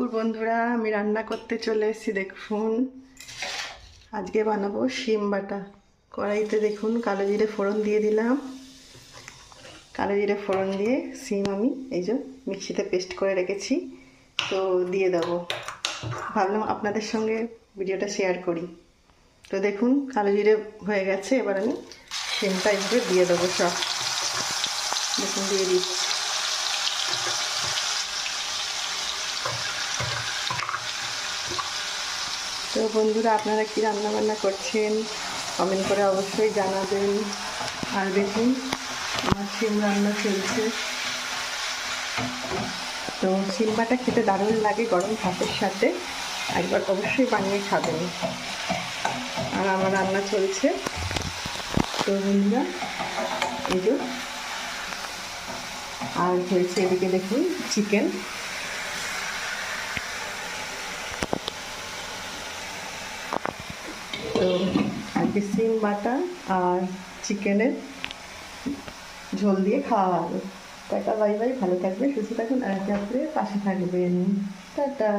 দুপুর বন্ধুরা, আমি রান্না করতে চলে এসেছি। দেখুন, আজকে বানাবো শিম বাটা। কড়াইতে দেখুন কালো জিরে ফোড়ন দিয়ে দিলাম। কালো জিরে ফোড়ন দিয়ে শিম আমি এই যে মিক্সিতে পেস্ট করে রেখেছি, তো দিয়ে দেবো। ভাবলাম আপনাদের সঙ্গে ভিডিওটা শেয়ার করি। তো দেখুন কালো জিরে হয়ে গেছে, এবার আমি শিমটা এইভাবে দিয়ে দেবো। সব দেখুন দিয়ে দিচ্ছি। তো বন্ধুরা, আপনারা কি রান্না বান্না করছেন কমেন্ট করে অবশ্যই জানাবেন। আর দেখুন আমার শিম রান্না চলছে। তো শিম বাটা খেতে দারুণ লাগে গরম ভাতের সাথে, একবার অবশ্যই বানিয়ে খাবেন। আর আমার রান্না চলছে। তো বন্ধুরা এই যে, আর হয়েছে এদিকে দেখুন চিকেন। তো আজকে শিম বাটা আর চিকেনের ঝোল দিয়ে খাওয়া হবে। টাটা, বাই বাই, ভালো থাকবেন, সুস্থ থাকুন, আর একে অপরের পাশে থাকবেন। টাটা।